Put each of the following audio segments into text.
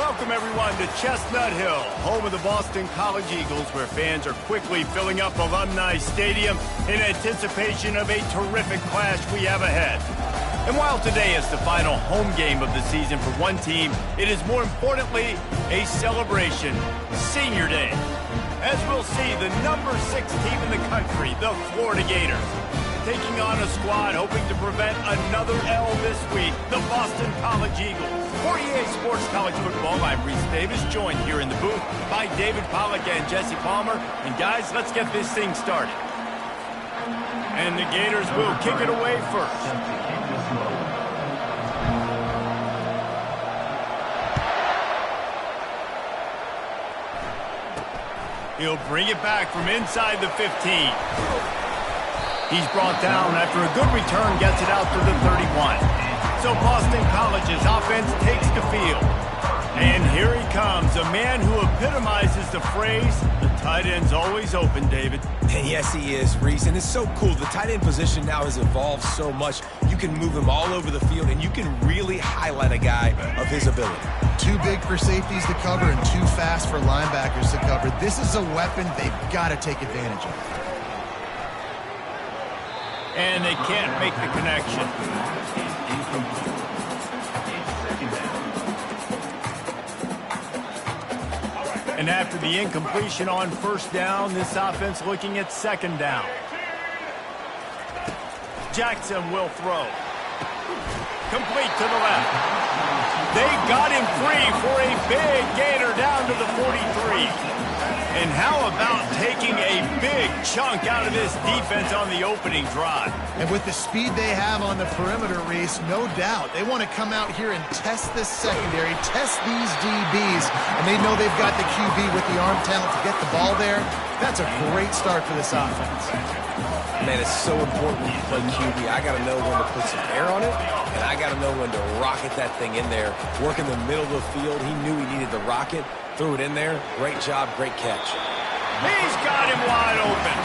Welcome, everyone, to Chestnut Hill, home of the Boston College Eagles, where fans are quickly filling up Alumni Stadium in anticipation of a terrific clash we have ahead. And while today is the final home game of the season for one team, it is more importantly a celebration, Senior Day. As we'll see, the number 6 team in the country, the Florida Gators, taking on a squad hoping to prevent another L this week, the Boston College Eagles. For EA Sports College Football, I'm Reese Davis, joined here in the booth by David Pollack and Jesse Palmer. And guys, let's get this thing started. And the Gators will kick it away first. He'll bring it back from inside the 15. He's brought down after a good return, gets it out to the 31. So Boston College's offense takes the field. And here he comes, a man who epitomizes the phrase, the tight end's always open, David. And yes, he is, Reese. And it's so cool. The tight end position now has evolved so much. You can move him all over the field, and you can really highlight a guy of his ability. Too big for safeties to cover and too fast for linebackers to cover. This is a weapon they've got to take advantage of. And they can't make the connection. And after the incompletion on first down, this offense looking at second down. Jackson will throw. Complete to the left. They got him free for a big gainer down to the 43. And how about taking a big chunk out of this defense on the opening drive? And with the speed they have on the perimeter, Reese, no doubt, they want to come out here and test this secondary, test these DBs, and they know they've got the QB with the arm talent to get the ball there. That's a great start for this offense. Man, it's so important when you play QB. I got to know when to put some air on it, and I got to know when to rocket that thing in there. Work in the middle of the field. He knew he needed to rocket. Threw it in there. Great job, great catch. He's got him wide open.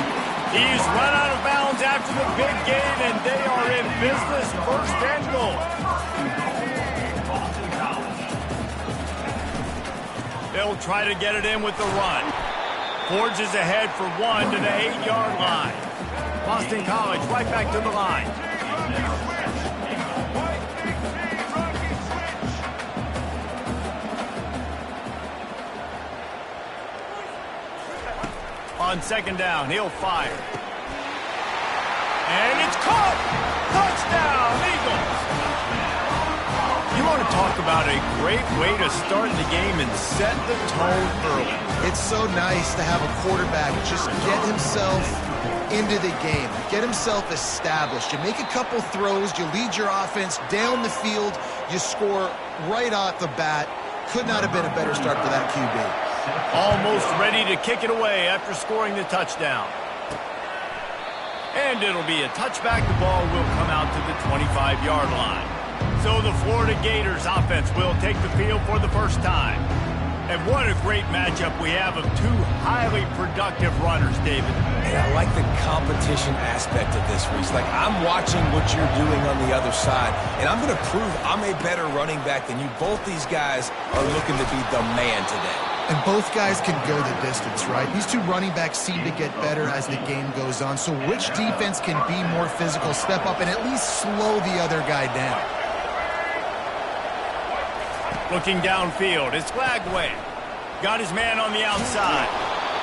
He's run out of bounds after the big gain, and they are in business, first and goal. They'll try to get it in with the run. Forges ahead for one to the 8-yard line. Boston College right back to the line. On second down, he'll fire. And it's caught! Touchdown, Eagles! You want to talk about a great way to start the game and set the tone early. It's so nice to have a quarterback just get himself into the game, get himself established. You make a couple throws, you lead your offense down the field, you score right off the bat. Could not have been a better start for that QB. Almost ready to kick it away after scoring the touchdown. And it'll be a touchback. The ball will come out to the 25-yard line. So the Florida Gators offense will take the field for the first time. And what a great matchup we have of two highly productive runners, David. And I like the competition aspect of this, Reese. Like, I'm watching what you're doing on the other side, and I'm going to prove I'm a better running back than you. Both these guys are looking to be the man today. And both guys can go the distance, right? These two running backs seem to get better as the game goes on. So which defense can be more physical, step up, and at least slow the other guy down? Looking downfield, it's Glagway. Got his man on the outside.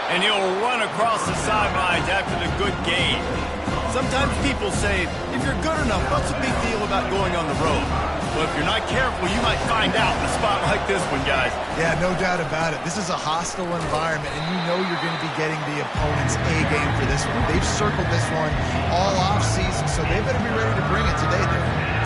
And he'll run across the sidelines after the good gain. Sometimes people say, if you're good enough, what's the big deal about going on the road? Well, if you're not careful, you might find out in a spot like this one, guys. Yeah, no doubt about it. This is a hostile environment, and you know you're going to be getting the opponent's A game for this one. They've circled this one all offseason, so they better be ready to bring it today,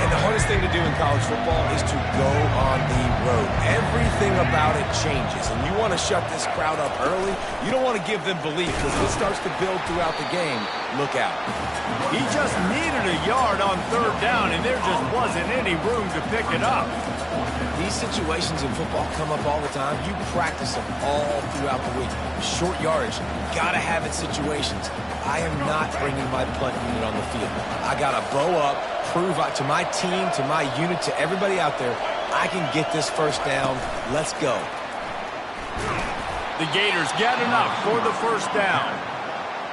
And the hardest thing to do in college football is to go on the road. Everything about it changes, and you want to shut this crowd up early. You don't want to give them belief, because if it starts to build throughout the game, look out. He just needed a yard on third down, and there just wasn't any room to pick it up. These situations in football come up all the time. You practice them all throughout the week. Short yardage, gotta have it situations. I am not bringing my punt unit on the field. I gotta bow up, prove to my team, to my unit, to everybody out there, I can get this first down. Let's go. The Gators get enough for the first down.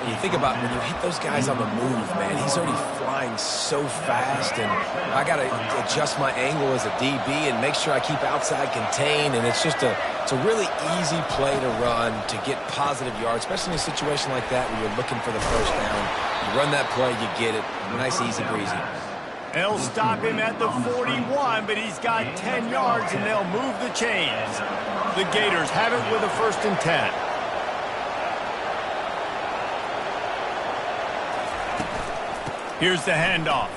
And you think about when you hit those guys on the move, man, he's already flying so fast, and I got to adjust my angle as a DB and make sure I keep outside contained, and it's a really easy play to run to get positive yards, especially in a situation like that where you're looking for the first down. You run that play, you get it. Nice, easy breezy. They'll stop him at the 41, but he's got 10 yards, and they'll move the chains. The Gators have it with a 1st and 10. Here's the handoff.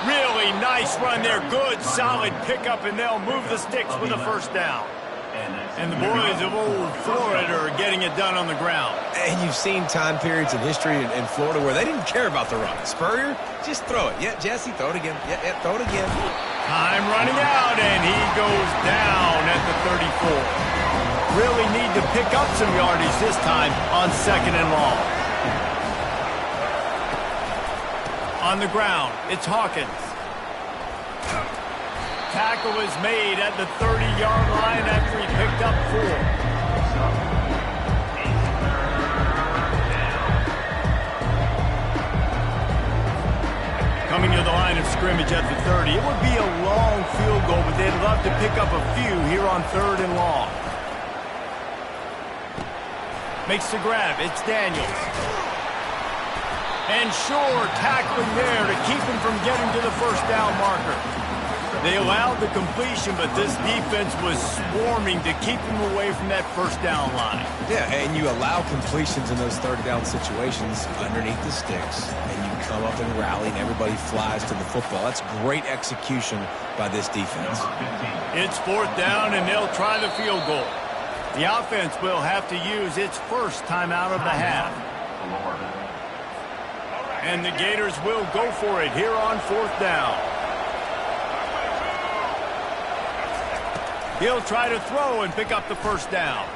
Really nice run there. Good, solid pickup, and they'll move the sticks with a first down. And the boys of old Florida are getting it done on the ground. And you've seen time periods in history in Florida where they didn't care about the run. Spurrier, just throw it. Yeah, Jesse, throw it again. Yeah, throw it again. Time running out, and he goes down at the 34. Really need to pick up some yardage this time on 2nd and long. On the ground, it's Hawkins. Tackle is made at the 30-yard line after he picked up 4. Coming to the line of scrimmage at the 30. It would be a long field goal, but they'd love to pick up a few here on 3rd and long. Makes the grab. It's Daniels. And Shore tackling there to keep him from getting to the first down marker. They allowed the completion, but this defense was swarming to keep him away from that first down line. Yeah, and you allow completions in those 3rd down situations underneath the sticks, and you come up and rally, and everybody flies to the football. That's great execution by this defense. It's 4th down, and they'll try the field goal. The offense will have to use its first timeout of the half. And the Gators will go for it here on 4th down. He'll try to throw and pick up the first down.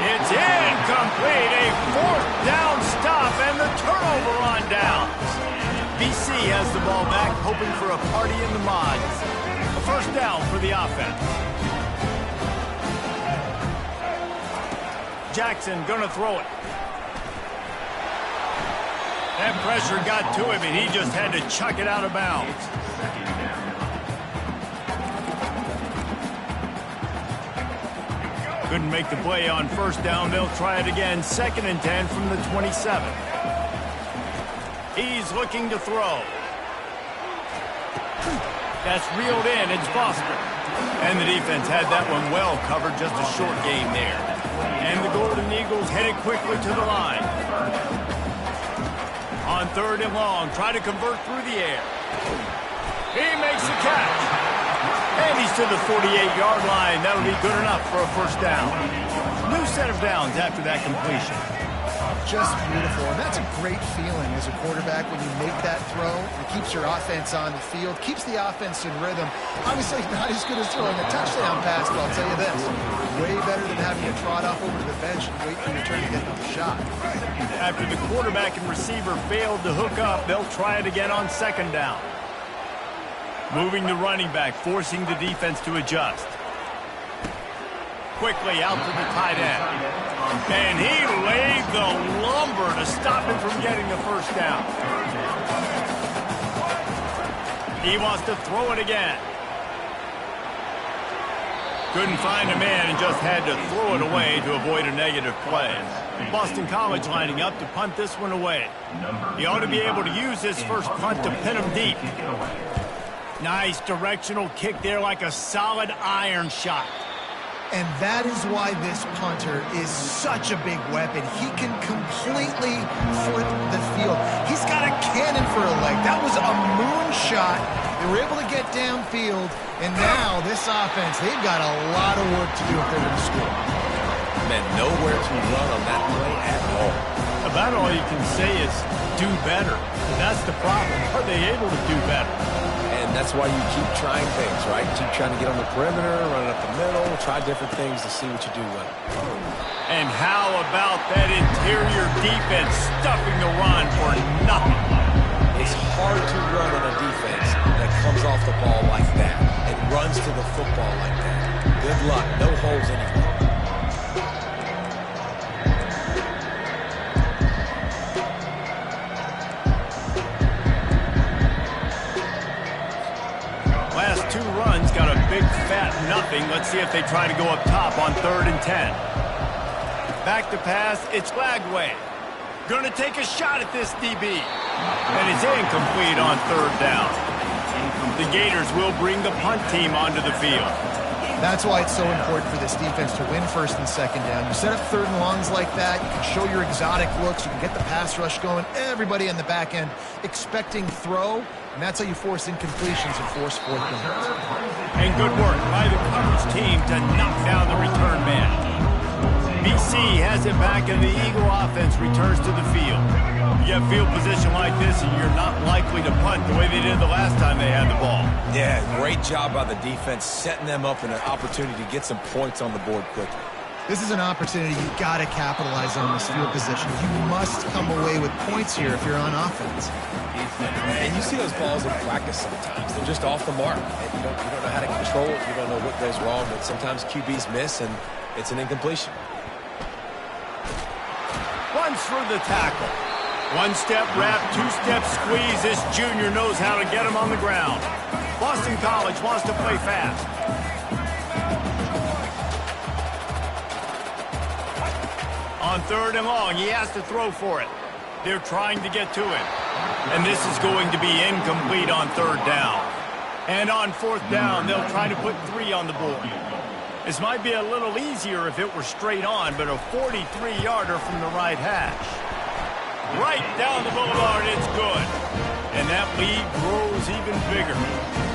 It's incomplete. A 4th down stop and the turnover on downs. BC has the ball back, hoping for a party in the mods. A first down for the offense. Jackson gonna throw it. That pressure got to him, and he just had to chuck it out of bounds. Couldn't make the play on first down. They'll try it again. 2nd and 10 from the 27. He's looking to throw. That's reeled in. It's Foster. And the defense had that one well covered. Just a short game there. And the Golden Eagles headed quickly to the line. On 3rd and long, try to convert through the air. He makes the catch. And he's to the 48-yard line. That'll be good enough for a first down. New set of downs after that completion. Just beautiful. And that's a great feeling as a quarterback when you make that throw. It keeps your offense on the field, keeps the offense in rhythm. Obviously not as good as throwing a touchdown pass, but I'll tell you this, way better than having to trot off over to the bench and wait for your turn to get another shot. After the quarterback and receiver failed to hook up, they'll try it again on 2nd down. Moving the running back, forcing the defense to adjust. Quickly out to the tight end. And he laid the lumber to stop him from getting the first down. He wants to throw it again. Couldn't find a man and just had to throw it away to avoid a negative play. Boston College lining up to punt this one away. He ought to be able to use his first punt to pin him deep. Nice directional kick there, like a solid iron shot. And that is why this punter is such a big weapon. He can completely flip the field. He's got a cannon for a leg. That was a moonshot. They were able to get downfield, and now this offense, they've got a lot of work to do if they're going to score. Man, nowhere to run on that play at all. About all you can say is do better. That's the problem. Are they able to do better? And that's why you keep trying things, right? Keep trying to get on the perimeter, run it up the middle, try different things to see what you do well. And how about that interior defense stuffing the run for nothing? It's hard to run on a defense that comes off the ball like that and runs to the football like that, good luck. No holes anywhere. Last 2 runs got a big fat nothing. Let's see if they try to go up top on 3rd and 10. Back to pass, it's Lagway. Gonna take a shot at this DB. And it's incomplete on 3rd down. The Gators will bring the punt team onto the field. That's why it's so important for this defense to win 1st and 2nd down. You set up 3rd and longs like that, you can show your exotic looks, you can get the pass rush going, everybody on the back end expecting throw, and that's how you force incompletions and force 4th downs. And good work by the coverage team to knock down the return man. BC has it back, and the Eagle offense returns to the field. You get field position like this, and you're not likely to punt the way they did the last time they had the ball. Yeah, great job by the defense, setting them up in an opportunity to get some points on the board quickly. This is an opportunity you've got to capitalize on this field position. You must come away with points here if you're on offense. And you see those balls in practice sometimes. They're just off the mark. And you don't know how to control it. You don't know what goes wrong, but sometimes QBs miss, and it's an incompletion. Runs for the tackle. 1-step wrap, 2-step squeeze. This junior knows how to get him on the ground. Boston College wants to play fast. On 3rd and long, he has to throw for it. They're trying to get to him. And this is going to be incomplete on 3rd down. And on 4th down, they'll try to put 3 on the board. This might be a little easier if it were straight on, but a 43-yarder from the right hash. Right down the boulevard, it's good. And that lead grows even bigger.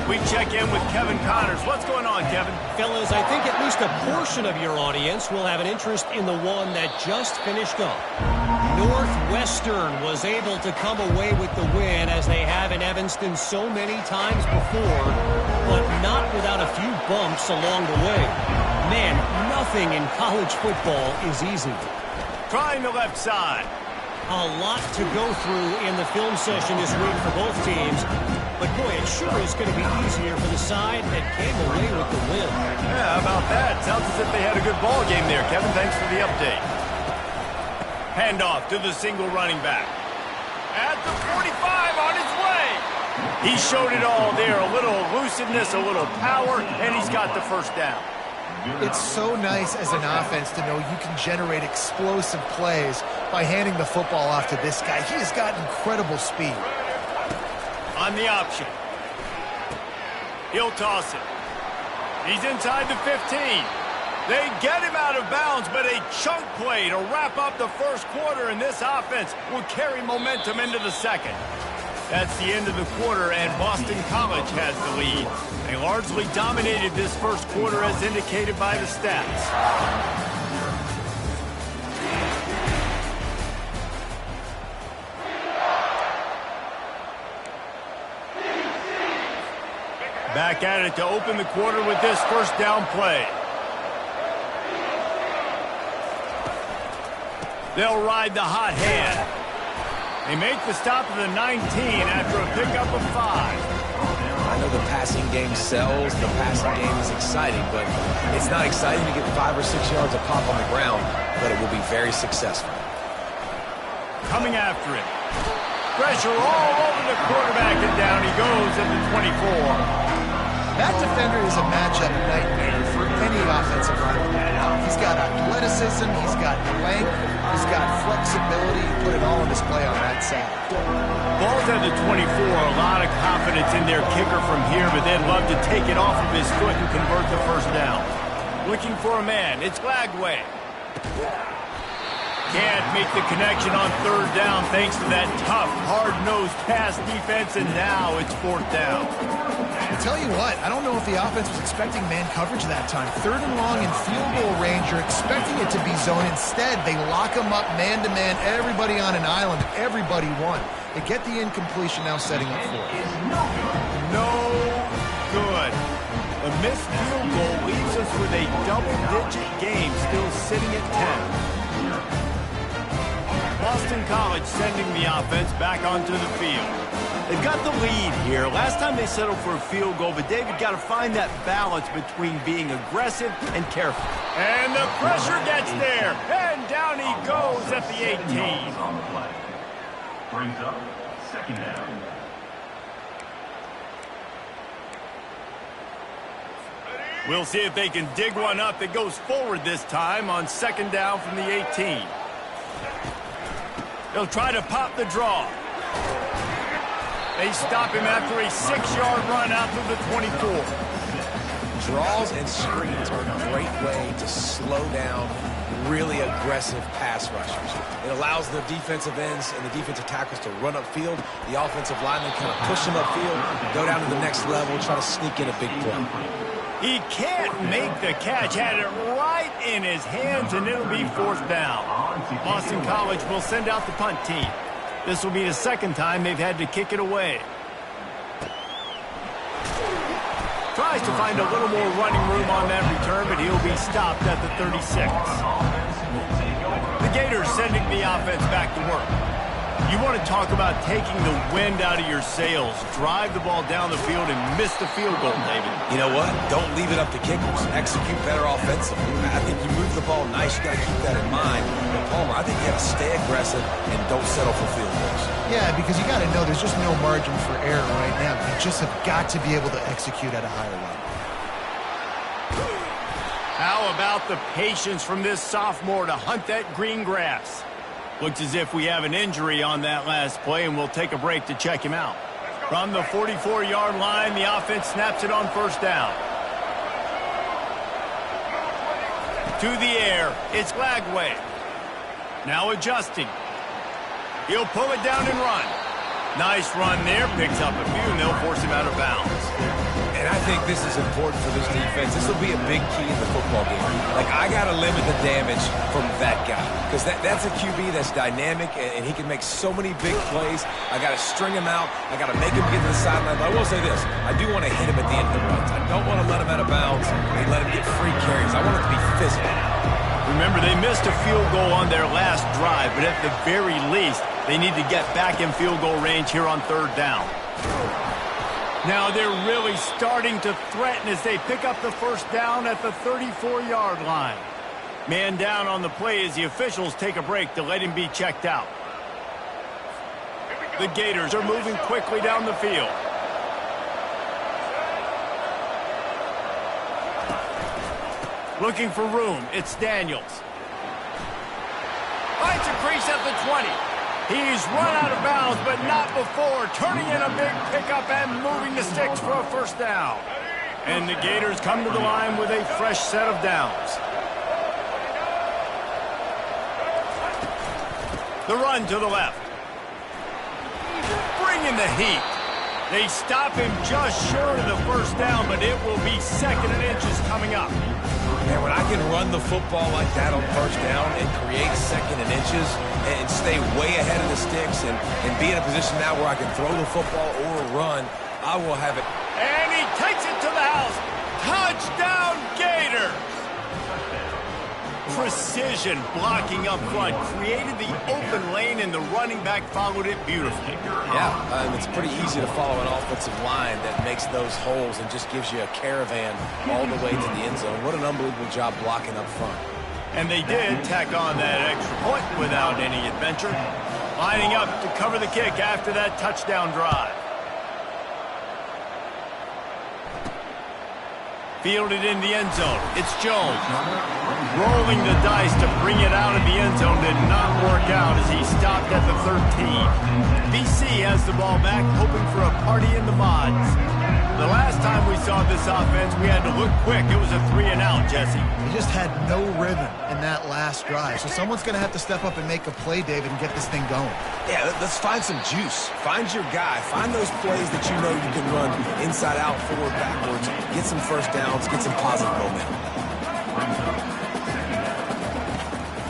We check in with Kevin Connors. What's going on, Kevin? Fellas, I think at least a portion of your audience will have an interest in the one that just finished up. Northwestern was able to come away with the win, as they have in Evanston so many times before, but not without a few bumps along the way. Man, nothing in college football is easy. Trying the left side. A lot to go through in the film session this week for both teams, but boy, it sure is going to be easier for the side that came away with the win. Yeah, how about that? Sounds as if they had a good ball game there, Kevin. Thanks for the update. Handoff to the single running back. At the 45, on his way. He showed it all there. A little elusiveness, a little power, and he's got the 1st down. It's so nice as an offense to know you can generate explosive plays by handing the football off to this guy. He has got incredible speed. On the option. He'll toss it. He's inside the 15. They get him out of bounds, but a chunk play to wrap up the 1st quarter, and this offense will carry momentum into the 2nd. That's the end of the quarter, and Boston College has the lead. They largely dominated this 1st quarter as indicated by the stats. Back at it to open the quarter with this 1st down play. They'll ride the hot hand. They make the stop of the 19 after a pickup of 5. I know the passing game sells, the passing game is exciting, but it's not exciting to get 5 or 6 yards of pop on the ground, but it will be very successful. Coming after it. Pressure all over the quarterback, and down he goes at the 24. That defender is a matchup nightmare for any offensive lineman. He's got athleticism, he's got length, he's got flexibility. Put it all on display on that side. Ball's at the 24, a lot of confidence in their kicker from here, but they'd love to take it off of his foot and convert the 1st down. Looking for a man, it's Lagway. Can't make the connection on 3rd down thanks to that tough, hard-nosed pass defense, and now it's 4th down. I'll tell you what, I don't know if the offense was expecting man coverage that time. 3rd and long in field goal range, you're expecting it to be zone. Instead, they lock them up man-to-man, everybody on an island, everybody won. They get the incompletion, now setting up for it. No good. The missed field goal leaves us with a double-digit game, still sitting at 10. Boston College sending the offense back onto the field. They've got the lead here. Last time they settled for a field goal, but David got to find that balance between being aggressive and careful. And the pressure gets there, and down he goes at the 18. Brings up second down. We'll see if they can dig one up that goes forward this time on second down from the 18. They'll try to pop the draw. They stop him after a 6-yard run out to the 24. Draws and screens are a great way to slow down really aggressive pass rushers. It allows the defensive ends and the defensive tackles to run upfield. The offensive linemen kind of push them upfield, go down to the next level, try to sneak in a big play. He can't make the catch. Had it right in his hands, and it'll be fourth down. Boston College will send out the punt team. This will be the second time they've had to kick it away. Tries to find a little more running room on that return, but he'll be stopped at the 36. The Gators sending the offense back to work. You want to talk about taking the wind out of your sails. Drive the ball down the field and miss the field goal, David. You know what? Don't leave it up to kickers. Execute better offensively. I think you move the ball nice. You got to keep that in mind. But Palmer, I think you got to stay aggressive and don't settle for field goals. Yeah, because you got to know there's just no margin for error right now. You just have got to be able to execute at a higher level. How about the patience from this sophomore to hunt that green grass? Looks as if we have an injury on that last play, and we'll take a break to check him out. From the 44-yard line, the offense snaps it on first down. To the air, it's Lagway. Now adjusting. He'll pull it down and run. Nice run there, picks up a few, and they'll force him out of bounds. And I think this is important for this defense. This will be a big key in the football game. Like, I got to limit the damage from that guy. Because that's a QB that's dynamic, and he can make so many big plays. I got to string him out. I got to make him get to the sideline. But I will say this. I do want to hit him at the end of the runs. I don't want to let him out of bounds and let him get free carries. I want it to be physical. Remember, they missed a field goal on their last drive, but at the very least, they need to get back in field goal range here on third down. Now they're really starting to threaten as they pick up the first down at the 34-yard line. Man down on the play as the officials take a break to let him be checked out. The Gators are moving quickly down the field. Looking for room, it's Daniels. Finds a crease at the 20. He's run out of bounds, but not before. Turning in a big pickup and moving the sticks for a first down. And the Gators come to the line with a fresh set of downs. The run to the left. Bringing the heat. They stop him just short of the first down, but it will be second and inches coming up. And when I can run the football like that on first down and create second and inches and stay way ahead of the sticks and be in a position now where I can throw the football or run, I will have it. And he takes it to the house. Touchdown, Gators! Precision blocking up front created the open lane, and the running back followed it beautifully. Yeah, it's pretty easy to follow an offensive line that makes those holes and just gives you a caravan all the way to the end zone. What an unbelievable job blocking up front. And they did tack on that extra point without any adventure, lining up to cover the kick after that touchdown drive. Fielded in the end zone. It's Jones. Rolling the dice to bring it out of the end zone did not work out as he stopped at the 13. BC has the ball back, hoping for a party in the mods. The last time we saw this offense, we had to look quick. It was a 3-and-out, Jesse. They just had no rhythm in that last drive. So someone's going to have to step up and make a play, David, and get this thing going. Yeah, let's find some juice. Find your guy. Find those plays that you know you can run inside out, forward, backwards. Get some first downs. Get some positive momentum.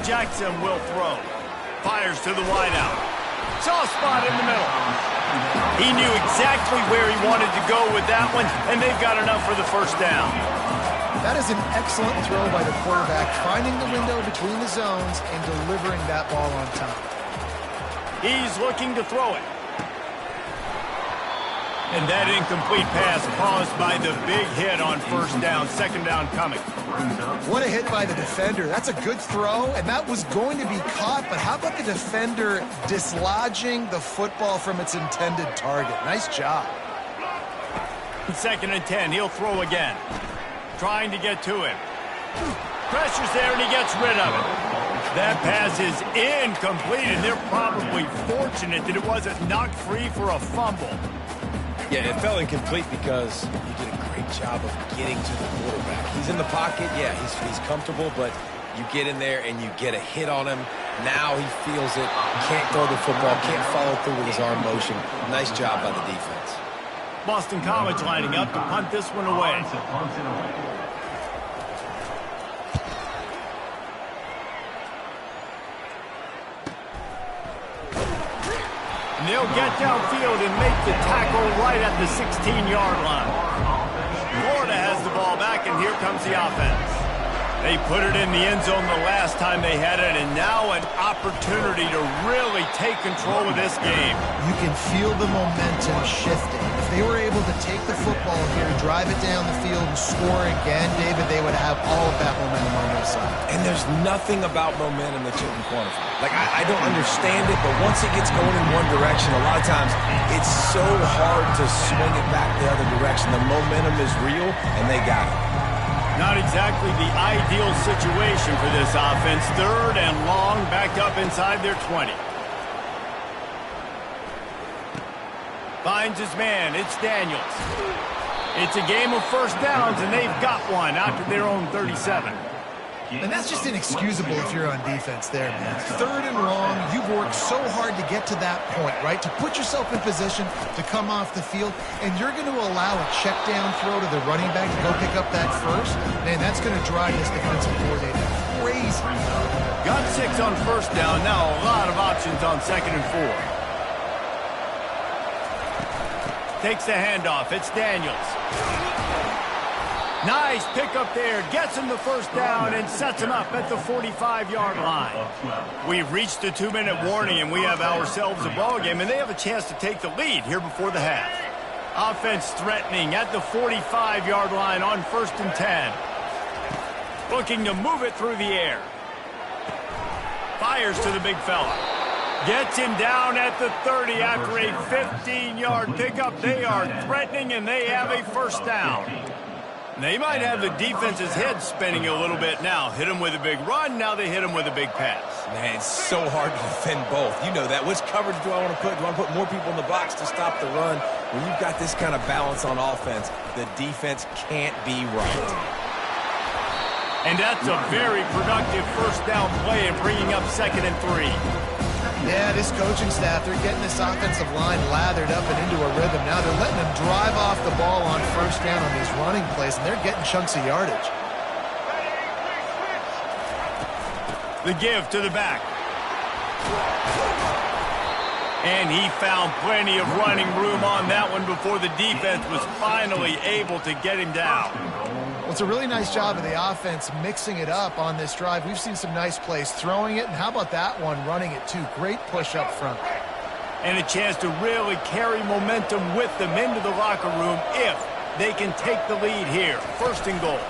Jackson will throw. Fires to the wideout. Soft spot in the middle. He knew exactly where he wanted to go with that one, and they've got enough for the first down. That is an excellent throw by the quarterback, finding the window between the zones and delivering that ball on time. He's looking to throw it. And that incomplete pass caused by the big hit on first down. Second down coming. What a hit by the defender. That's a good throw, and that was going to be caught, but how about the defender dislodging the football from its intended target? Nice job. Second and 10. He'll throw again. Trying to get to him. Pressure's there, and he gets rid of it. That pass is incomplete, and they're probably fortunate that it wasn't knocked free for a fumble. Yeah, it fell incomplete because he did a great job of getting to the quarterback. He's in the pocket. Yeah, he's comfortable, but you get in there and you get a hit on him. Now he feels it. Can't throw the football. Can't follow through with his arm motion. Nice job by the defense. Boston College lining up to punt this one away. And they'll get downfield and make the tackle right at the 16-yard line. Florida has the ball back, and here comes the offense. They put it in the end zone the last time they had it, and now an opportunity to really take control of this game. You can feel the momentum shifting. If they were able to take the football here, drive it down the field, and score again, David, they would have all of that momentum on their side. And there's nothing about momentum that you can quantify. Like, I don't understand it, but once it gets going in one direction, a lot of times it's so hard to swing it back the other direction. The momentum is real, and they got it. Not exactly the ideal situation for this offense. Third and long, back up inside their 20. Finds his man. It's Daniels. It's a game of first downs, and they've got one out to their own 37. And that's just inexcusable if you're on defense there, man. Third and long, you've worked so hard to get to that point, right? To put yourself in position to come off the field, and you're going to allow a check down throw to the running back to go pick up that first. Man, that's going to drive this defensive coordinator crazy. Got 6 on first down. Now a lot of options on second and 4. Takes the handoff. It's Daniels. Nice pickup there. Gets him the first down and sets him up at the 45-yard line. We've reached the 2-minute warning, and we have ourselves a ball game, and they have a chance to take the lead here before the half. Offense threatening at the 45-yard line on first and 10. Looking to move it through the air. Fires to the big fella. Gets him down at the 30 after a 15-yard pickup. They are threatening, and they have a first down. They might have the defense's head spinning a little bit now. Hit him with a big run, now they hit him with a big pass. Man, it's so hard to defend both. You know that. Which coverage do I want to put? Do I want to put more people in the box to stop the run? When you've got this kind of balance on offense, the defense can't be right. And that's a very productive first down play and bringing up second and 3. Yeah, this coaching staff, they're getting this offensive line lathered up and into a rhythm. Now they're letting them drive off the ball on first down on these running plays, and they're getting chunks of yardage. The give to the back. And he found plenty of running room on that one before the defense was finally able to get him down. Well, it's a really nice job of the offense mixing it up on this drive. We've seen some nice plays throwing it, and how about that one running it too? Great push up front. And a chance to really carry momentum with them into the locker room if they can take the lead here. First and goal.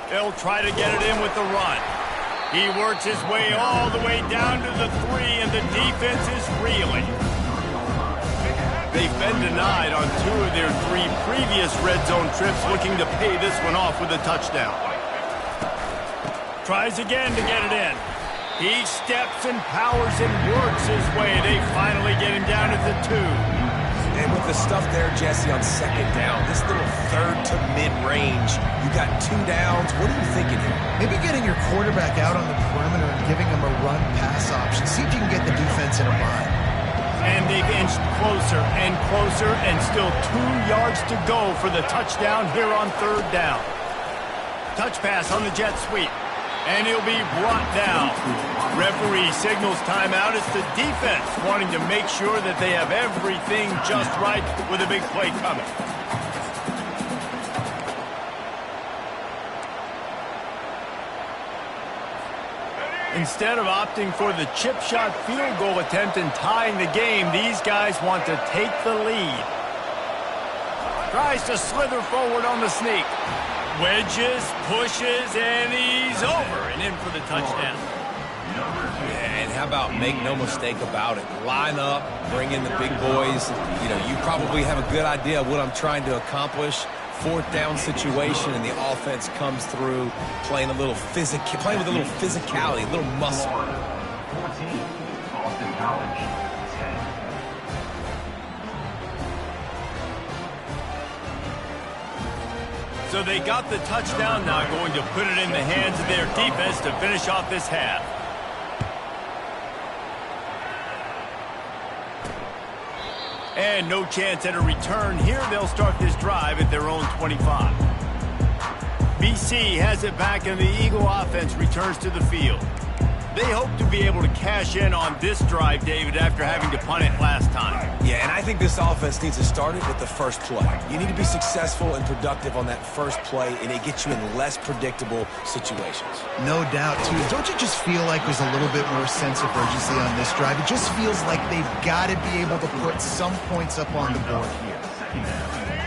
They'll try to get it in with the run. He works his way all the way down to the 3, and the defense is reeling. They've been denied on 2 of their 3 previous red zone trips, looking to pay this one off with a touchdown. Tries again to get it in. He steps and powers and works his way. They finally get him down at the 2. And with the stuff there, Jesse, on second down, this little third to mid-range, you got 2 downs. What are you thinking here? Maybe getting your quarterback out on the perimeter and giving him a run-pass option. See if you can get the defense in a bind. And they've inched closer and still 2 yards to go for the touchdown here on third down. Touch pass on the jet sweep. And he'll be brought down. Referee signals timeout. It's the defense wanting to make sure that they have everything just right with a big play coming. Instead of opting for the chip shot field goal attempt and tying the game, these guys want to take the lead. Tries to slither forward on the sneak. Wedges, pushes, and he's over and in for the touchdown. And how about make no mistake about it? Line up, bring in the big boys. You know, you probably have a good idea of what I'm trying to accomplish. Fourth down situation, and the offense comes through playing with a little physicality, a little muscle. 14, Boston College, 10. So they got the touchdown, now going to put it in the hands of their defense to finish off this half. And no chance at a return here. They'll start this drive at their own 25. BC has it back, and the Eagle offense returns to the field. They hope to be able to cash in on this drive, David, after having to punt it last time. Yeah, and I think this offense needs to start it with the first play. You need to be successful and productive on that first play, and it gets you in less predictable situations. No doubt, too. Don't you just feel like there's a little bit more sense of urgency on this drive? It just feels like they've got to be able to put some points up on the board here.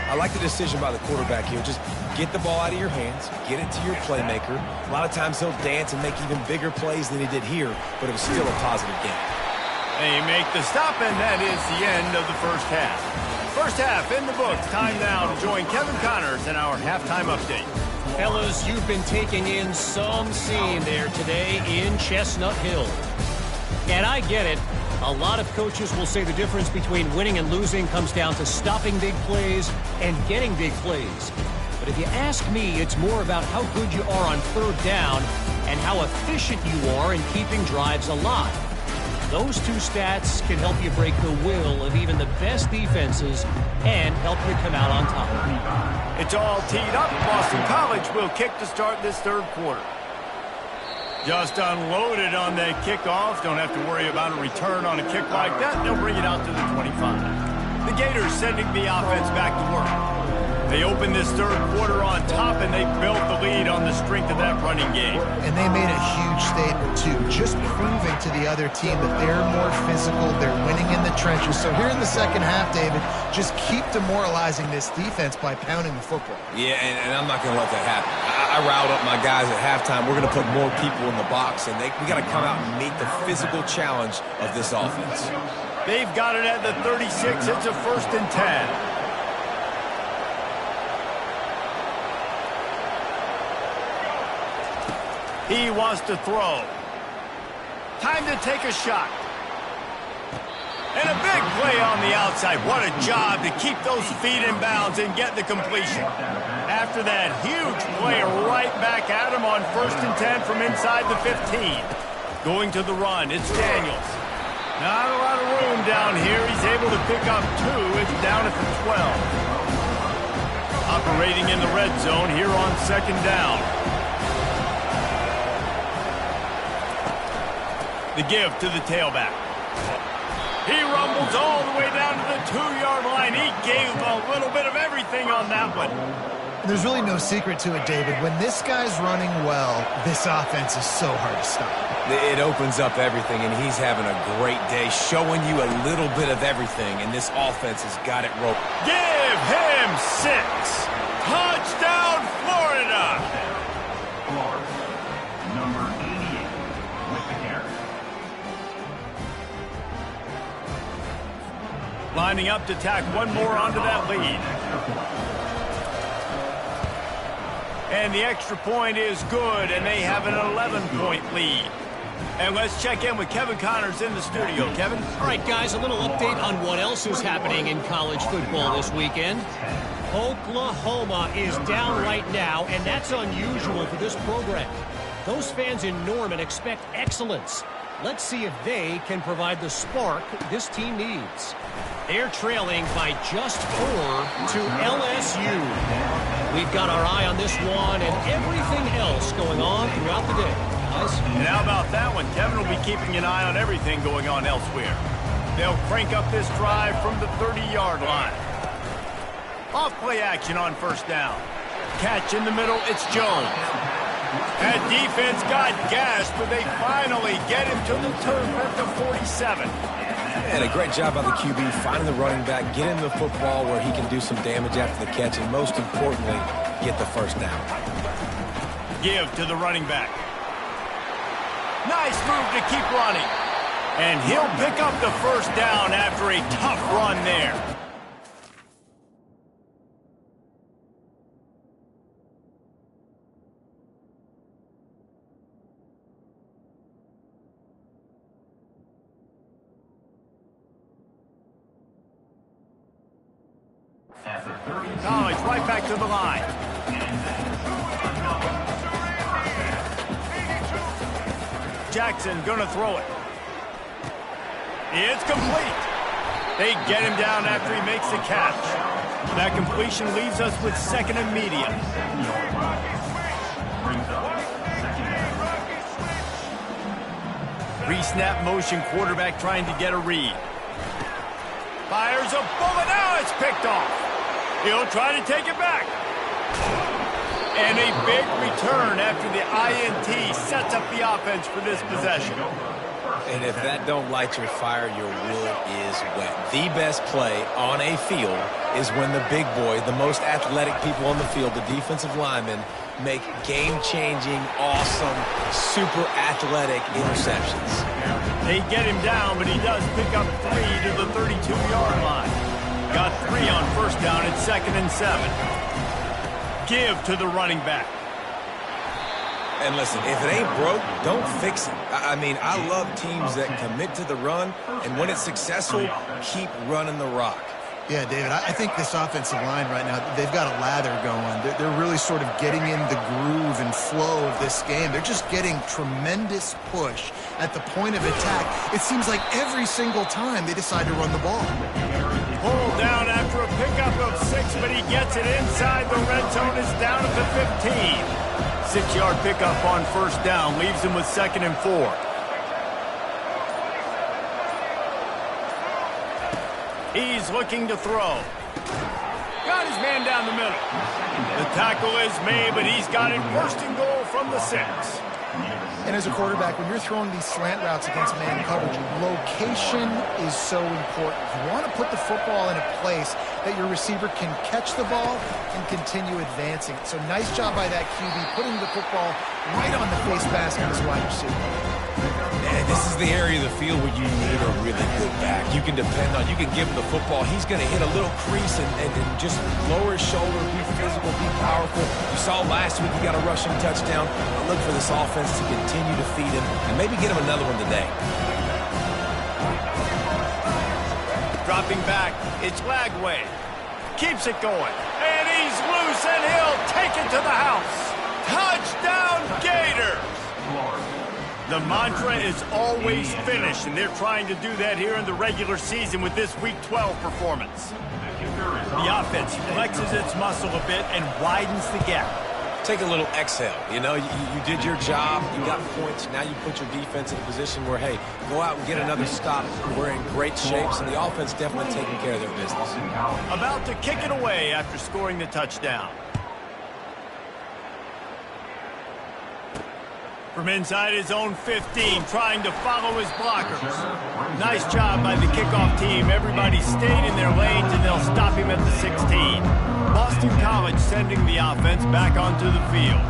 I like the decision by the quarterback here. Just get the ball out of your hands, get it to your playmaker. A lot of times he'll dance and make even bigger plays than he did here, but it was still a positive game. They make the stop, and that is the end of the first half. First half in the books. Time now to join Kevin Connors in our halftime update. Fellas, you've been taking in some scene there today in Chestnut Hill. And I get it. A lot of coaches will say the difference between winning and losing comes down to stopping big plays and getting big plays. But if you ask me, it's more about how good you are on third down and how efficient you are in keeping drives alive. Those two stats can help you break the will of even the best defenses and help you come out on top. It's all teed up. Boston College will kick to start this third quarter. Just unloaded on that kickoff. Don't have to worry about a return on a kick like that. They'll bring it out to the 25. The Gators sending the offense back to work. They opened this third quarter on top, and they built the lead on the strength of that running game. And they made a huge statement, too, just proving to the other team that they're more physical, they're winning in the trenches. So here in the second half, David, just keep demoralizing this defense by pounding the football. Yeah, and I'm not going to let that happen. I riled up my guys at halftime. We're going to put more people in the box, and we got to come out and meet the physical challenge of this offense. They've got it at the 36. It's a 1st and 10. He wants to throw. Time to take a shot. And a big play on the outside. What a job to keep those feet in bounds and get the completion. After that huge play, right back at him on 1st and 10 from inside the 15. Going to the run, it's Daniels. Not a lot of room down here. He's able to pick up 2. It's down at the 12. Operating in the red zone here on 2nd down. The give to the tailback. He rumbles all the way down to the 2-yard line. He gave a little bit of everything on that one. There's really no secret to it, David. When this guy's running well, this offense is so hard to stop. It opens up everything, and he's having a great day, showing you a little bit of everything, and this offense has got it roped. Give him 6. Touchdown, Florida. Florida, number 88, with the carry. Lining up to tack one more onto that lead. And the extra point is good, and they have an 11-point lead. And let's check in with Kevin Connors in the studio. Kevin? All right, guys, a little update on what else is happening in college football this weekend. Oklahoma is down right now, and that's unusual for this program. Those fans in Norman expect excellence. Let's see if they can provide the spark this team needs. They're trailing by just 4 to LSU. We've got our eye on this one and everything else going on throughout the day, guys. And how about that one? Kevin will be keeping an eye on everything going on elsewhere. They'll crank up this drive from the 30-yard line. Off play action on 1st down. Catch in the middle, it's Jones. That defense got gashed, but they finally get him to the turf at the 47. And a great job by the QB, finding the running back, get him the football where he can do some damage after the catch, and most importantly, get the first down. Give to the running back. Nice move to keep running. And he'll pick up the first down after a tough run there. College right back to the line. Jackson gonna throw it. It's complete. They get him down after he makes the catch. That completion leaves us with second and medium. Re-snap motion, quarterback trying to get a read. Fires a bullet. Now it's picked off. He'll try to take it back. And a big return after the INT sets up the offense for this possession. And if that don't light your fire, your wood is wet. The best play on a field is when the big boy, the most athletic people on the field, the defensive linemen, make game-changing, awesome, super athletic interceptions. They get him down, but he does pick up 3 to the 32-yard line. Got 3 on first down at 2nd and 7. Give to the running back. And listen, if it ain't broke, don't fix it. I mean, I love teams that commit to the run, and when it's successful, keep running the rock. Yeah, David, I think this offensive line right now, they've got a lather going. They're really sort of getting in the groove and flow of this game. They're just getting tremendous push at the point of attack. It seems like every single time they decide to run the ball. Pulled down after a pickup of 6, but he gets it inside the red zone. It's down at the 15. 6-yard pickup on first down leaves him with 2nd and 4. He's looking to throw. Got his man down the middle. The tackle is made, but he's got it first and goal from the 6. And as a quarterback, when you're throwing these slant routes against man coverage, location is so important. You want to put the football in a place that your receiver can catch the ball and continue advancing. So nice job by that QB, putting the football right on the face mask of his wide receiver. And this is the area of the field where you need a really good back. You can depend on, you can give him the football. He's going to hit a little crease and just lower his shoulder, be physical, be powerful. You saw last week he got a rushing touchdown. I look for this offense to continue to feed him and maybe get him another one today. Dropping back, it's Lagway. Keeps it going. And he's loose, and he'll take it to the house. Touchdown, Gators! The mantra is always finish, and they're trying to do that here in the regular season with this Week 12 performance. The offense flexes its muscle a bit and widens the gap. Take a little exhale. You know, you did your job. You got points. Now you put your defense in a position where, hey, go out and get another stop. We're in great shape, so the offense definitely taking care of their business. About to kick it away after scoring the touchdown. From inside his own 15, trying to follow his blockers. Nice job by the kickoff team. Everybody stayed in their lanes, and they'll stop him at the 16. Boston College sending the offense back onto the field.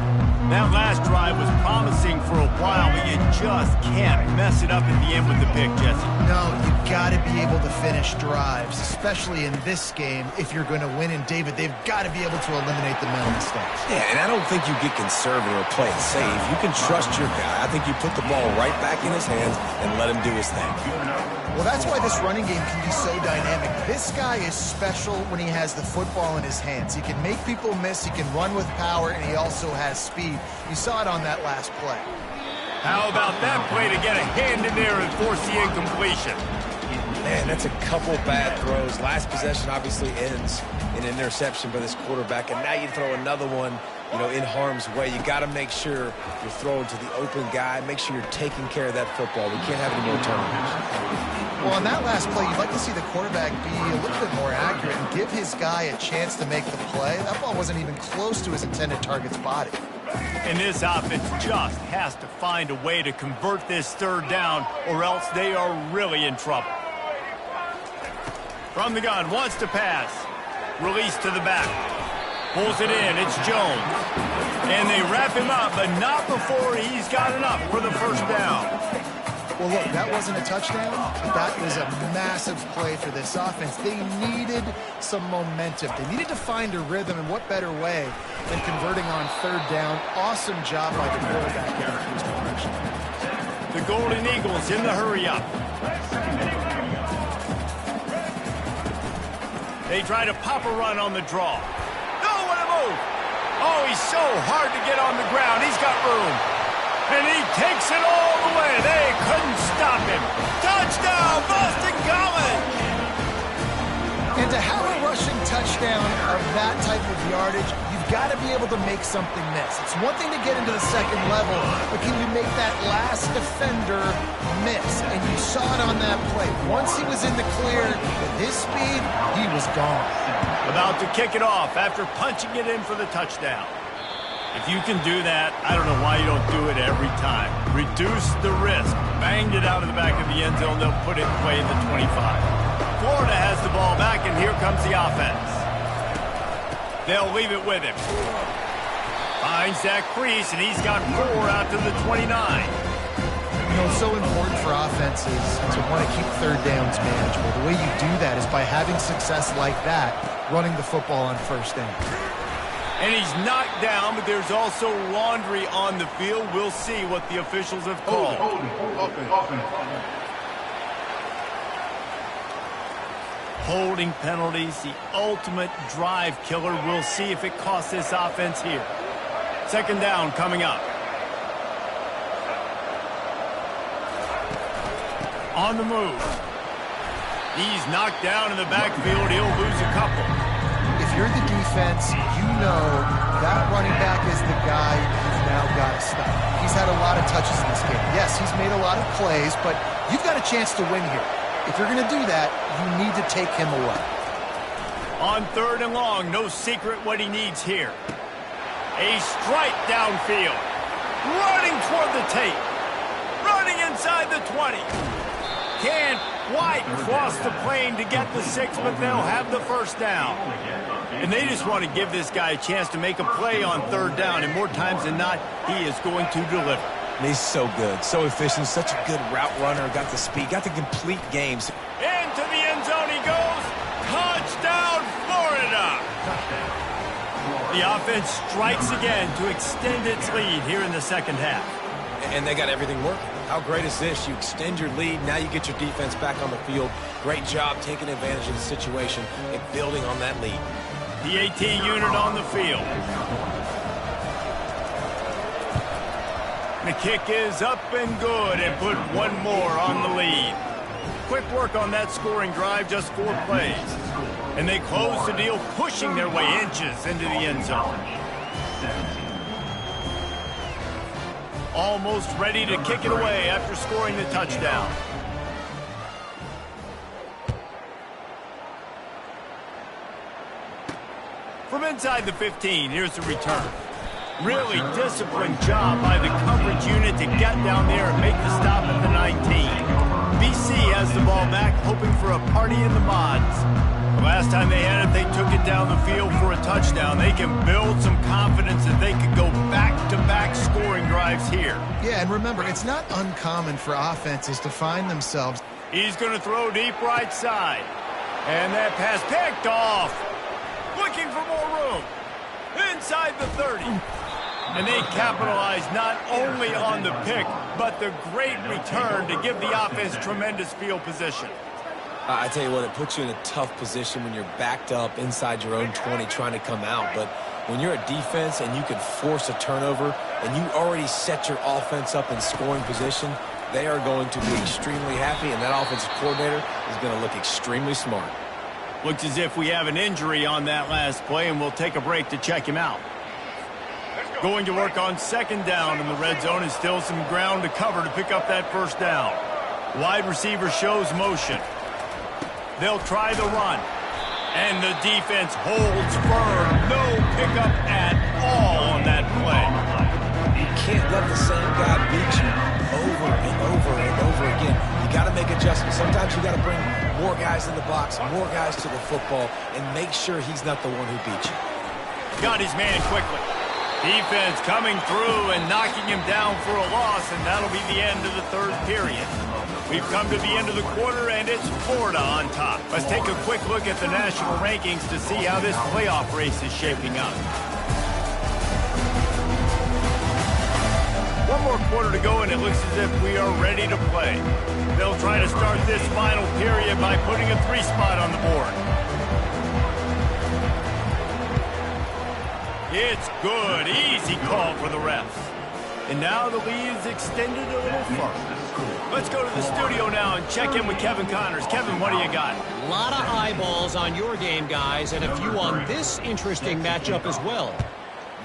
That last drive was promising for a while, but you just can't mess it up at the end with the pick, Jesse. No, you've got to be able to finish drives, especially in this game if you're going to win. And, David, they've got to be able to eliminate the mental mistakes. Yeah, and I don't think you get conservative or play it safe. You can trust your guy. I think you put the ball right back in his hands and let him do his thing. Well, that's why this running game can be so dynamic. This guy is special when he has the football in his hands. He can make people miss, he can run with power, and he also has speed. You saw it on that last play. How about that play to get a hand in there and force the incompletion? Man, that's a couple bad throws. Last possession obviously ends in an interception by this quarterback, and now you throw another one, you know, in harm's way. You got to make sure you're throwing to the open guy. Make sure you're taking care of that football. We can't have any more turnovers. Well, on that last play, you'd like to see the quarterback be a little bit more accurate and give his guy a chance to make the play. That ball wasn't even close to his intended target's body. And this offense just has to find a way to convert this third down, or else they are really in trouble. From the gun, wants to pass. Release to the back. Pulls it in, it's Jones. And they wrap him up, but not before he's got enough for the first down. Well, look, that wasn't a touchdown, but that was a massive play for this offense. They needed some momentum. They needed to find a rhythm, and what better way than converting on third down. Awesome job by the quarterback in his direction. The Golden Eagles in the hurry-up. They try to pop a run on the draw. No, what a move! Oh, he's so hard to get on the ground. He's got room. And he takes it all the way. They couldn't stop him. Touchdown, Boston College! And to have a rushing touchdown of that type of yardage, you've got to be able to make something miss. It's one thing to get into the second level, but can you make that last defender miss? And you saw it on that play. Once he was in the clear, with his speed, he was gone. About to kick it off after punching it in for the touchdown. If you can do that, I don't know why you don't do it every time. Reduce the risk. Banged it out of the back of the end zone. They'll put it in play at the 25. Florida has the ball back, and here comes the offense. They'll leave it with him. Finds that crease, and he's got 4 out to the 29. You know, it's so important for offenses to want to keep third downs manageable. The way you do that is by having success like that, running the football on first down. And he's knocked down, but there's also laundry on the field. We'll see what the officials have called. Holding penalties, the ultimate drive killer. We'll see if it costs this offense here. Second down coming up. On the move. He's knocked down in the backfield. He'll lose a couple. If you're the defense, you know that running back is the guy you've now got to stop. He's had a lot of touches in this game. Yes, he's made a lot of plays, but you've got a chance to win here. If you're going to do that, you need to take him away. On third and long, no secret what he needs here. A strike downfield. Running toward the tape. Running inside the 20. Can't quite cross the plane to get the 6, but they'll have the first down. And they just want to give this guy a chance to make a play on third down, and more times than not, he is going to deliver. He's so good, so efficient, such a good route runner, got the speed, got the complete games. Into the end zone he goes. Touchdown, Florida! The offense strikes again to extend its lead here in the second half. And they got everything working. How great is this? You extend your lead, now you get your defense back on the field. Great job taking advantage of the situation and building on that lead. The AT unit on the field. The kick is up and good, and put one more on the lead. Quick work on that scoring drive, just 4 plays. And they close the deal, pushing their way inches into the end zone. Almost ready to kick it away after scoring the touchdown. From inside the 15, here's the return. Really disciplined job by the coverage unit to get down there and make the stop at the 19. BC has the ball back, hoping for a party in the mods. The last time they had it, they took it down the field for a touchdown. They can build some confidence that they could go back-to-back scoring drives here. Yeah, and remember, it's not uncommon for offenses to find themselves. He's going to throw deep right side. And that pass picked off. Looking for more room. Inside the 30. And they capitalize not only on the pick, but the great return to give the offense tremendous field position. I tell you what, it puts you in a tough position when you're backed up inside your own 20 trying to come out. But when you're a defense and you can force a turnover and you already set your offense up in scoring position, they are going to be extremely happy, and that offensive coordinator is going to look extremely smart. Looks as if we have an injury on that last play, and we'll take a break to check him out. Going to work on second down in the red zone, and still some ground to cover to pick up that first down. Wide receiver shows motion. They'll try the run. And the defense holds firm. No pickup at all on that play. can't let the same guy beat you over and over and over again. You got to make adjustments. Sometimes you got to bring more guys in the box, more guys to the football, and make sure he's not the one who beat you. Got his man quickly. Defense coming through and knocking him down for a loss, and that'll be the end of the third period. We've come to the end of the quarter, and it's Florida on top. Let's take a quick look at the national rankings to see how this playoff race is shaping up. One more quarter to go, and it looks as if we are ready to play. They'll try to start this final period by putting a 3-spot on the board. It's good. Easy call for the refs. And now the lead is extended a little further. Let's go to the studio now and check in with Kevin Connors. Kevin, what do you got? A lot of eyeballs on your game, guys, and a few on this interesting matchup as well.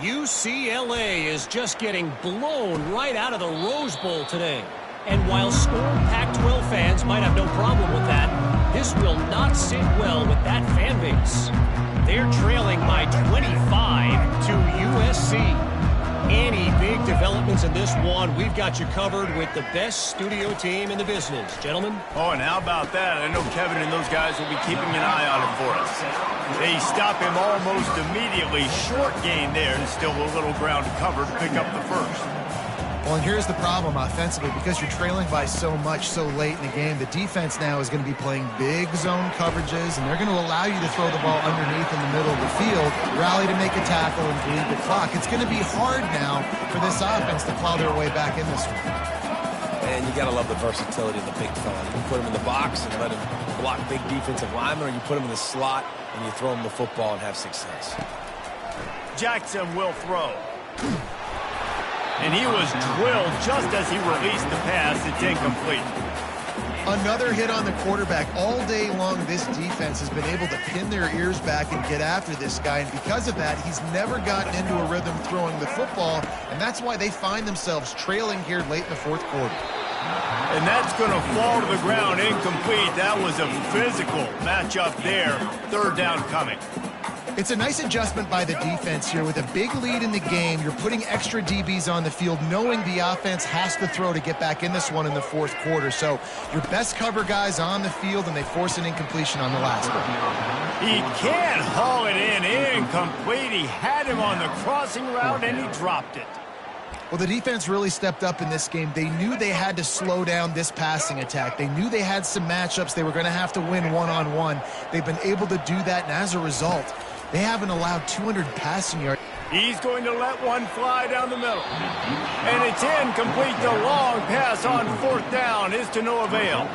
UCLA is just getting blown right out of the Rose Bowl today. And while scorned Pac-12 fans might have no problem with that, this will not sit well with that fan base. They're trailing by 25 to USC. Any big developments in this one, we've got you covered with the best studio team in the business. Gentlemen? Oh, and how about that? I know Kevin and those guys will be keeping an eye on it for us. They stop him almost immediately. Short gain there, and still a little ground to cover to pick up the first. Well, and here's the problem offensively. Because you're trailing by so much so late in the game, the defense now is going to be playing big zone coverages, and they're going to allow you to throw the ball underneath in the middle of the field, rally to make a tackle, and bleed the clock. It's going to be hard now for this offense to plow their way back in this one. And you got to love the versatility of the big fella. You can put him in the box and let him block big defensive linemen, or you put him in the slot and you throw him the football and have success. Jackson will throw. And he was drilled just as he released the pass. It's incomplete. Another hit on the quarterback. All day long, this defense has been able to pin their ears back and get after this guy. And because of that, he's never gotten into a rhythm throwing the football. And that's why they find themselves trailing here late in the fourth quarter. And that's going to fall to the ground incomplete. That was a physical matchup there. Third down coming. It's a nice adjustment by the defense here. With a big lead in the game, you're putting extra DBs on the field, knowing the offense has to throw to get back in this one in the fourth quarter. So your best cover guys on the field, and they force an incompletion on the last one. He can't haul it in. Incomplete. He had him on the crossing route, and he dropped it. Well, the defense really stepped up in this game. They knew they had to slow down this passing attack. They knew they had some matchups they were going to have to win one-on-one. They've been able to do that, and as a result, they haven't allowed 200 passing yards. He's going to let one fly down the middle. And it's incomplete. The long pass on fourth down is to no avail.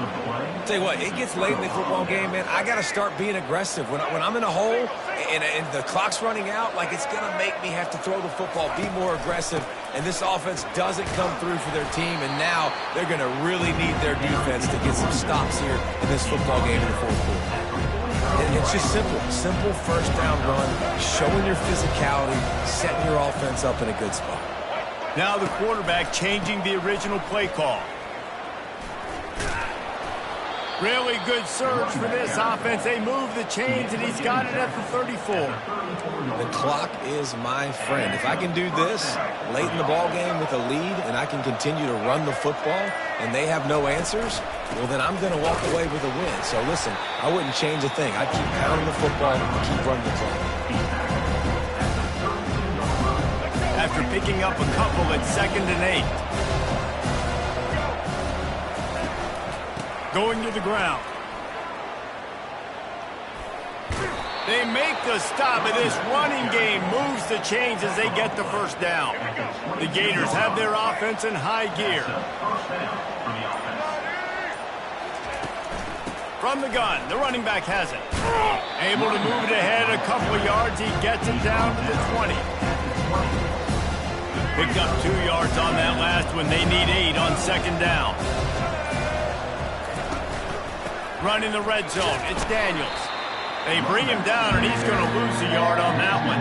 Tell you what, it gets late in the football game, man. I got to start being aggressive. When I'm in a hole and the clock's running out, like, it's going to make me have to throw the football, be more aggressive. And this offense doesn't come through for their team, and now they're going to really need their defense to get some stops here in this football game in the fourth quarter. It's just simple first down run, showing your physicality, setting your offense up in a good spot. Now the quarterback changing the original play call. Really good surge for this offense. They move the chains, and he's got it at the 34. The clock is my friend. If I can do this late in the ball game with a lead, and I can continue to run the football, and they have no answers, well, then I'm going to walk away with a win. So listen, I wouldn't change a thing. I'd keep pounding the football and keep running the clock. After picking up a couple at 2nd and 8. Going to the ground. They make the stop, and this running game moves the chains as they get the first down. The Gators have their offense in high gear. From the gun, the running back has it. Able to move it ahead a couple of yards. He gets it down to the 20. Picked up 2 yards on that last one. They need 8 on 2nd down. Running the red zone, it's Daniels. They bring him down, and he's going to lose a yard on that one.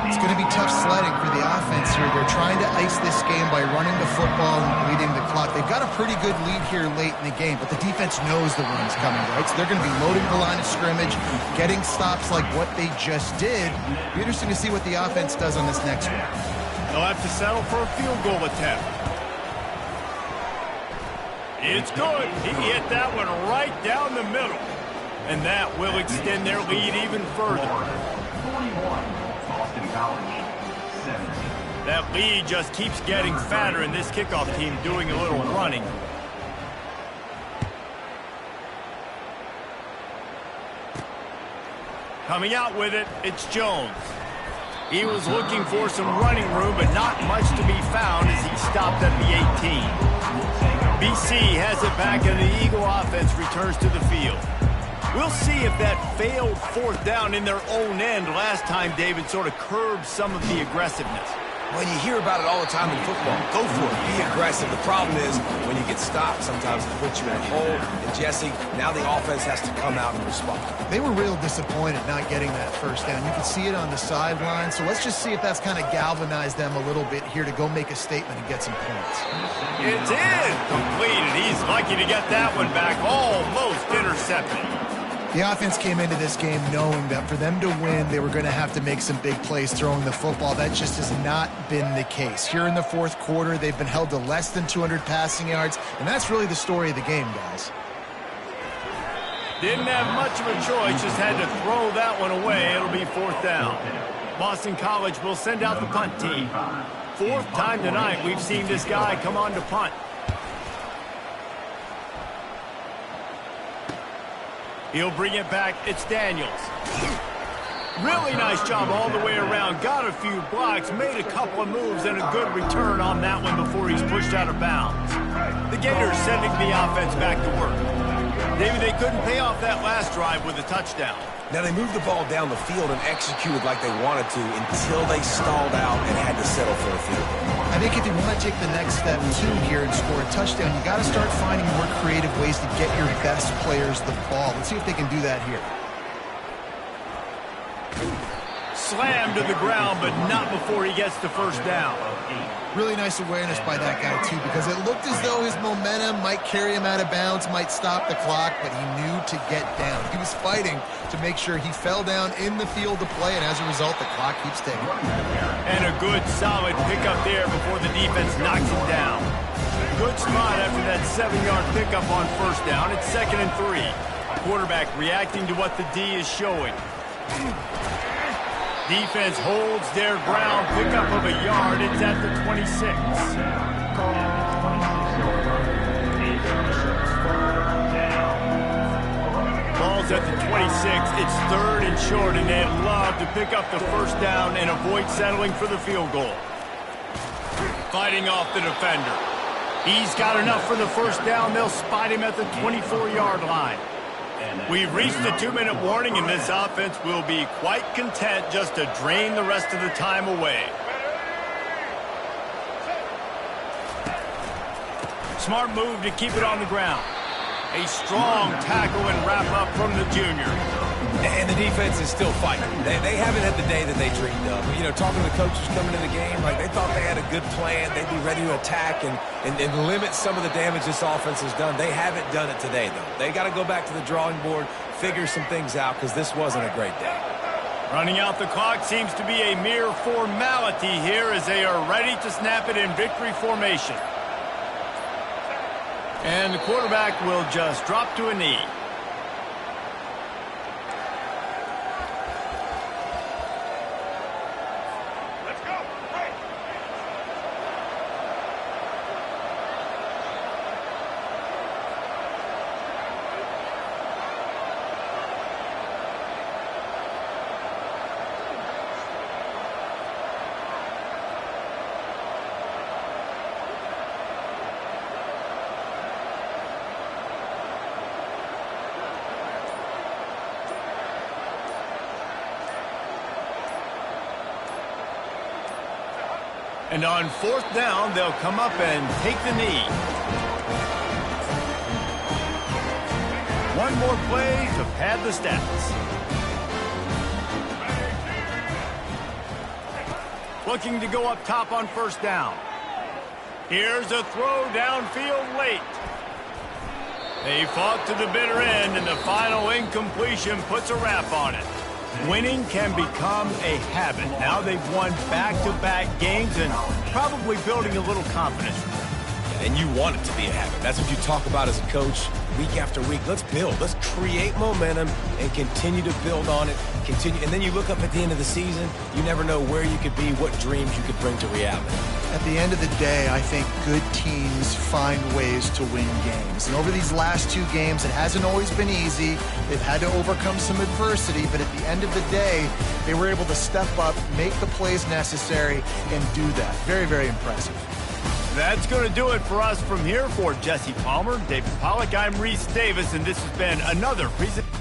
It's going to be tough sledding for the offense here. They're trying to ice this game by running the football and bleeding the clock. They've got a pretty good lead here late in the game, but the defense knows the run's coming, right? So they're going to be loading the line of scrimmage, getting stops like what they just did. Be interesting to see what the offense does on this next one. They'll have to settle for a field goal attempt. It's good. He hit that one right down the middle. And that will extend their lead even further. 41, Boston College, 17. That lead just keeps getting fatter, and this kickoff team doing a little running. Coming out with it, it's Jones. He was looking for some running room, but not much to be found as he stopped at the 18. BC has it back, and the Eagle offense returns to the field. We'll see if that failed fourth down in their own end last time, David, sort of curbed some of the aggressiveness. Well, you hear about it all the time in football. Go for it. Be aggressive. The problem is when you get stopped, sometimes it puts you in a hole. And, Jesse, now the offense has to come out and respond. They were real disappointed not getting that first down. You could see it on the sideline. So let's just see if that's kind of galvanized them a little bit here to go make a statement and get some points. It's in. Completed. He's lucky to get that one back. Almost intercepted. The offense came into this game knowing that for them to win, they were going to have to make some big plays throwing the football. That just has not been the case. Here in the fourth quarter, they've been held to less than 200 passing yards, and that's really the story of the game, guys. Didn't have much of a choice, just had to throw that one away. It'll be fourth down. Boston College will send out the punt team. Fourth time tonight we've seen this guy come on to punt. He'll bring it back. It's Daniels. Really nice job all the way around. Got a few blocks, made a couple of moves, and a good return on that one before he's pushed out of bounds. The Gators sending the offense back to work. David, they couldn't pay off that last drive with a touchdown. Now, they moved the ball down the field and executed like they wanted to until they stalled out and had to settle for a field goal. I think if you want to take the next step too here and score a touchdown, you got to start finding more creative ways to get your best players the ball. Let's see if they can do that here. Slammed to the ground, but not before he gets the first down. Really nice awareness by that guy, too, because it looked as though his momentum might carry him out of bounds, might stop the clock, but he knew to get down. He was fighting to make sure he fell down in the field to play, and as a result, the clock keeps ticking. And a good, solid pickup there before the defense knocks him down. Good spot after that 7-yard pickup on first down. It's 2nd and 3. Quarterback reacting to what the D is showing. Defense holds their ground, pickup of a yard. It's at the 26. Ball's at the 26. It's 3rd and short, and they'd love to pick up the first down and avoid settling for the field goal. Fighting off the defender. He's got enough for the first down. They'll spot him at the 24-yard line. We've reached the 2-minute warning, and this offense will be quite content just to drain the rest of the time away. Smart move to keep it on the ground. A strong tackle and wrap up from the junior. And the defense is still fighting. They haven't had the day that they dreamed of. You know, talking to the coaches coming to the game, like they thought they had a good plan. They'd be ready to attack and limit some of the damage this offense has done. They haven't done it today, though. They got to go back to the drawing board, figure some things out, because this wasn't a great day. Running out the clock seems to be a mere formality here as they are ready to snap it in victory formation. And the quarterback will just drop to a knee. And on fourth down, they'll come up and take the knee. One more play to pad the stats. Looking to go up top on first down. Here's a throw downfield late. They fought to the bitter end, and the final incompletion puts a wrap on it. Winning can become a habit. Now they've won back-to-back games and probably building a little confidence. And you want it to be a habit. That's what you talk about as a coach week after week. Let's build. Let's create momentum and continue to build on it. Continue, and then you look up at the end of the season, you never know where you could be, what dreams you could bring to reality. At the end of the day, I think good teams find ways to win games. And over these last two games, it hasn't always been easy. They've had to overcome some adversity, but at the end of the day, they were able to step up, make the plays necessary, and do that. Very, very impressive. That's going to do it for us from here. For Jesse Palmer, David Pollack, I'm Reese Davis, and this has been another presentation.